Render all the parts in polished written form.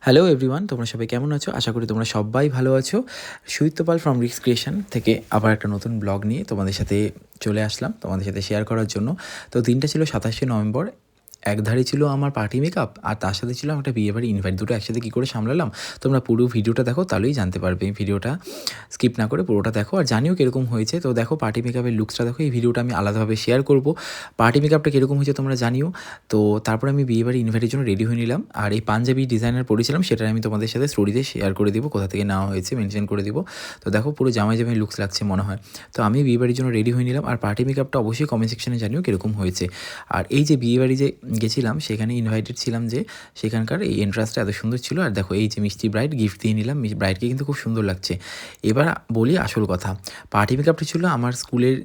Hello everyone, তোমরা সবাই কেমন আছো? আশা করি তোমরা সবাই ভালো আছো। সুইত্যপাল ফ্রম রিক্স ক্রিয়েশন থেকে আবার একটা নতুন ব্লগ নিয়ে তোমাদের সাথে চলে আসলাম, তোমাদের সাথে শেয়ার করার জন্য। তো দিনটা ছিল 27শে নভেম্বর। একধারে ছিল আমার পার্টি মেকআপ আর তার সাথে ছিল একটা বিয়েবাড়ি ইনভাইট। দুটো একসাথে কী করে সামলালাম তোমরা পুরো ভিডিওটা দেখো, তাহলেই জানতে পারবে। ভিডিওটা স্কিপ না করে পুরোটা দেখো আর জানিও কীরকম হয়েছে। তো দেখো পার্টি মেকআপের লুকসটা দেখো, এই ভিডিওটা আমি আলাদাভাবে শেয়ার করব। পার্টি মেকআপটা কীরকম হয়েছে তোমরা জানিও। তো তারপর আমি বিয়েবাড়ি ইনভাইটের জন্য রেডি হয়ে নিলাম। আর এই পাঞ্জাবি ডিজাইনার পরেছিলাম, সেটা আমি তোমাদের সাথে স্টোরিতে শেয়ার করে দিব, কোথা থেকে নেওয়া হয়েছে মেনশন করে দিব। তো দেখো পুরো জামাই জামাই লুকস লাগছে মনে হয়। তো আমি বিয়েবাড়ির জন্য রেডি হয়ে নিলাম। আর পার্টি মেকআপটা অবশ্যই কমেন্ট সেকশনে জানিও কীরকম হয়েছে। আর এই যে বিয়েবাড়ি যে গেছিলাম সেখানে ইনভাইটেড ছিলাম, যে সেখানকার এই এন্ট্রান্সটা এত সুন্দর ছিল। আর দেখো এই যে মিষ্টি ব্রাইড গিফট দিয়ে নিলাম, ব্রাইডকে কিন্তু খুব সুন্দর লাগছে। এবার বলি আসল কথা, পার্টি মেকআপটি ছিল আমার স্কুলের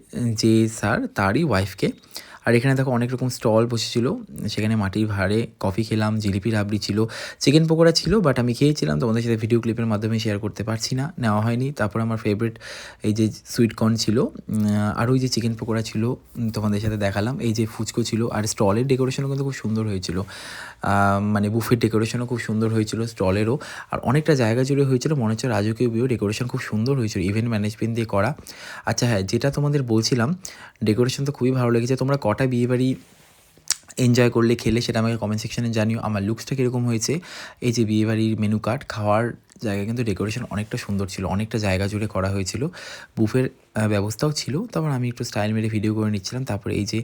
যে স্যার তারই ওয়াইফকে। আর এখানে দেখো অনেক রকম স্টল বসেছিল, সেখানে মাটির ভাঁড়ে কফি খেলাম, জিলিপি রাবড়ি ছিল, চিকেন পকোড়া ছিল, বাট আমি খেয়েছিলাম, তোমাদের সাথে ভিডিও ক্লিপের মাধ্যমে শেয়ার করতে পারছি না, নেওয়া হয়নি। তারপর আমার ফেভারিট এই যে সুইট কর্ন ছিল, আর ওই যে চিকেন পকোড়া ছিল তোমাদের সাথে দেখালাম, এই যে ফুচকো ছিল। আর স্টলের ডেকোরেশনও কিন্তু খুব সুন্দর হয়েছিল, মানে বুফের ডেকোরেশনও খুব সুন্দর হয়েছিল স্টলেরও। আর অনেকটা জায়গা জুড়ে হয়েছিল, মনে হচ্ছে রাজকীয় বিয়ে। ডেকোরেশন খুব সুন্দর হয়েছিল, ইভেন্ট ম্যানেজমেন্ট দিয়ে করা। আচ্ছা হ্যাঁ, যেটা তোমাদের বলছিলাম, ডেকোরেশন তো খুবই ভালো লেগেছে। তোমরা কটা বিয়েবাড়ি এনজয় করলে, খেলে, সেটা আমাকে কমেন্ট সেকশনে জানিও। আমার লুকসটা কীরকম হয়েছে। এই যে বিয়েবাড়ির মেনু কার্ড, খাওয়ার জায়গা কিন্তু ডেকোরেশন অনেকটা সুন্দর ছিল, অনেকটা জায়গা জুড়ে করা হয়েছিল, বুফের ব্যবস্থাও ছিল। তারপর আমি একটু স্টাইল মেরে ভিডিও করে নিচ্ছিলাম। তারপরে এই যে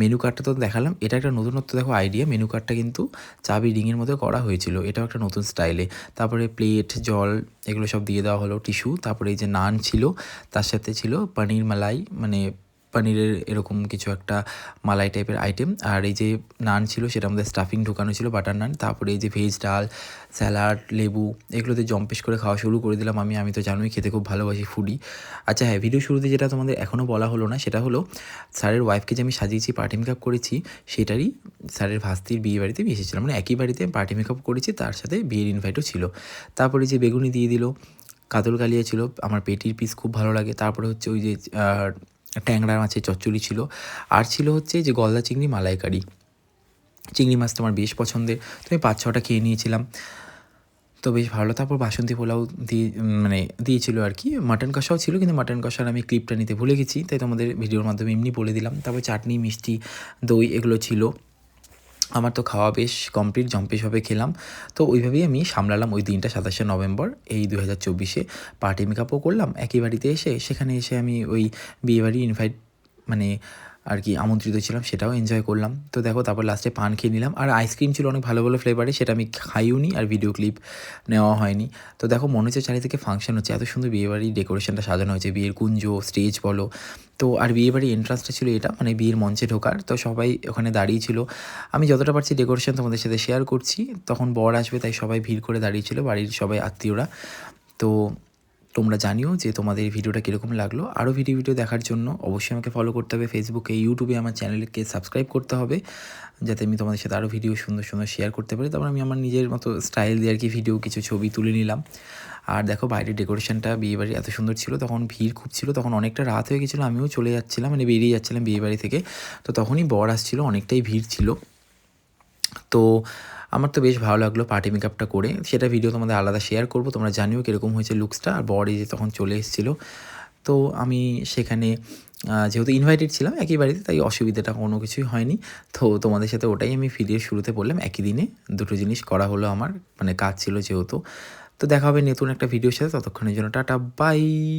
মেনু কার্ডটা তো দেখালাম, এটা একটা নতুনত্ব দেখো আইডিয়া। মেনু কার্ডটা কিন্তু চাবি রিংয়ের মধ্যে করা হয়েছিল, এটাও একটা নতুন স্টাইলে। তারপরে প্লেট, জল, এগুলো সব দিয়ে দেওয়া হলো, টিস্যু। তারপরে এই যে নান ছিল, তার সাথে ছিল পনির মালাই, মানে পনিরের এরকম কিছু একটা মালাই টাইপের আইটেম। আর এই যে নান ছিল সেটার মধ্যে স্টাফিং ঢোকানো ছিল, বাটার নান। তারপরে এই যে ভেজ ডাল, স্যালাড, লেবু, এগুলোতে জম্পেশ করে খাওয়া শুরু করে দিলাম। আমি তো জানোই খেতে খুব ভালোবাসি, ফুডি। আচ্ছা হ্যাঁ, ভিডিও শুরুতে যেটা তোমাদের এখনও বলা হলো না, সেটা হলো স্যারের ওয়াইফকে যে আমি সাজিয়েছি, পার্টি মেকআপ করেছি, সেটারই স্যারের ভাস্তির বিয়ে বাড়িতে আমি এসেছিলাম, মানে একই বাড়িতে পার্টি মেকআপ করেছি, তার সাথে বিয়ের ইনভাইটও ছিল। তারপরে যে বেগুনি দিয়ে দিল, কাতল কালিয়া ছিল, আমার পেটির পিস খুব ভালো লাগে। তারপরে হচ্ছে ওই যে ট্যাংরা মাছের চচ্চড়ি ছিল। আর ছিল হচ্ছে যে গলদা চিংড়ি মালাইকারি। চিংড়ি মাছ তোমার বেশ পছন্দের, তো আমি 5-6টা খেয়ে নিয়েছিলাম, তো বেশ ভালো। তারপর বাসন্তী পোলাও দিয়ে মানে দিয়েছিল আর কি। মাটন কষাও ছিল, কিন্তু মাটন কষার আমি ক্লিপটা নিতে ভুলে গেছি, তাই তোমাদের ভিডিওর মাধ্যমে এমনি বলে দিলাম। তারপর চাটনি, মিষ্টি, দই, এগুলো ছিল। আমার তো খাওয়া বেশ কমপ্লিট, জম্পেশভাবে খেলাম। তো ওইভাবেই আমি সামলালাম ওই দিনটা, 27শে নভেম্বর এই 2024-এ। পার্টি মেকআপও করলাম একই বাড়িতে এসে, সেখানে এসে আমি ওই বিয়েবাড়ি ইনভাইট মানে আর কি আমন্ত্রিত ছিলাম, সেটাও এনজয় করলাম। তো দেখো তারপর লাস্টে পান খেয়ে নিলাম। আর আইসক্রিম ছিল অনেক ভালো ভালো ফ্লেভারে, সেটা আমি খাইও নি, আর ভিডিও ক্লিপ নেওয়া হয়নি। তো দেখো মনে হচ্ছে চারিদিকে ফাংশন হচ্ছে, এত সুন্দর বিয়েবাড়ির ডেকোরেশনটা সাজানো হয়েছে, বিয়ের কুঞ্জ, স্টেজ বলো। তো আর বিয়েবাড়ির এন্ট্রান্সটা ছিল এটা, মানে বিয়ের মঞ্চে ঢোকার। তো সবাই ওখানে দাঁড়িয়ে ছিল। আমি যতটা পারছি ডেকোরেশন তোমাদের সাথে শেয়ার করছি। তখন বর আসবে, তাই সবাই ভিড় করে দাঁড়িয়ে ছিল, বাড়ির সবাই আত্মীয়রা। তো তোমরা জানিও যে তোমাদের এই ভিডিওটা কীরকম লাগলো। আরও ভিডিও দেখার জন্য অবশ্যই আমাকে ফলো করতে হবে, ফেসবুকে, ইউটিউবে আমার চ্যানেলকে সাবস্ক্রাইব করতে হবে, যাতে আমি তোমাদের সাথে আরও ভিডিও সুন্দর সুন্দর শেয়ার করতে পারি। তারপর আমি আমার নিজের মতো স্টাইল দিয়ে আর কি ভিডিও, কিছু ছবি তুলে নিলাম। আর দেখো বাইরের ডেকোরেশনটা বিয়েবাড়ি এত সুন্দর ছিল, তখন ভিড় খুব ছিল, তখন অনেকটা রাত হয়ে গেছিলো, আমিও চলে যাচ্ছিলাম, মানে বেরিয়ে যাচ্ছিলাম বিয়েবাড়ি থেকে। তো তখনই বর আসছিলো, অনেকটাই ভিড় ছিল। তো আমার তো বেশ ভালো লাগলো পার্টি মেকআপটা করে, সেটা ভিডিও তোমাদের আলাদা শেয়ার করব। তোমরা জানিও কীরকম হয়েছে লুকসটা। আর বর এই যে তখন চলে এসেছিলো, তো আমি সেখানে যেহেতু ইনভাইটেড ছিলাম একই বাড়িতে, তাই অসুবিধাটা কোনো কিছুই হয়নি। তো তোমাদের সাথে ওটাই আমি ভিডিওর শুরুতে বললাম, একই দিনে দুটো জিনিস করা হলো আমার, মানে কাজ ছিল যেহেতু। তো দেখা হবে নতুন একটা ভিডিওর সাথে, ততক্ষণের জন্য টাটা, বাই।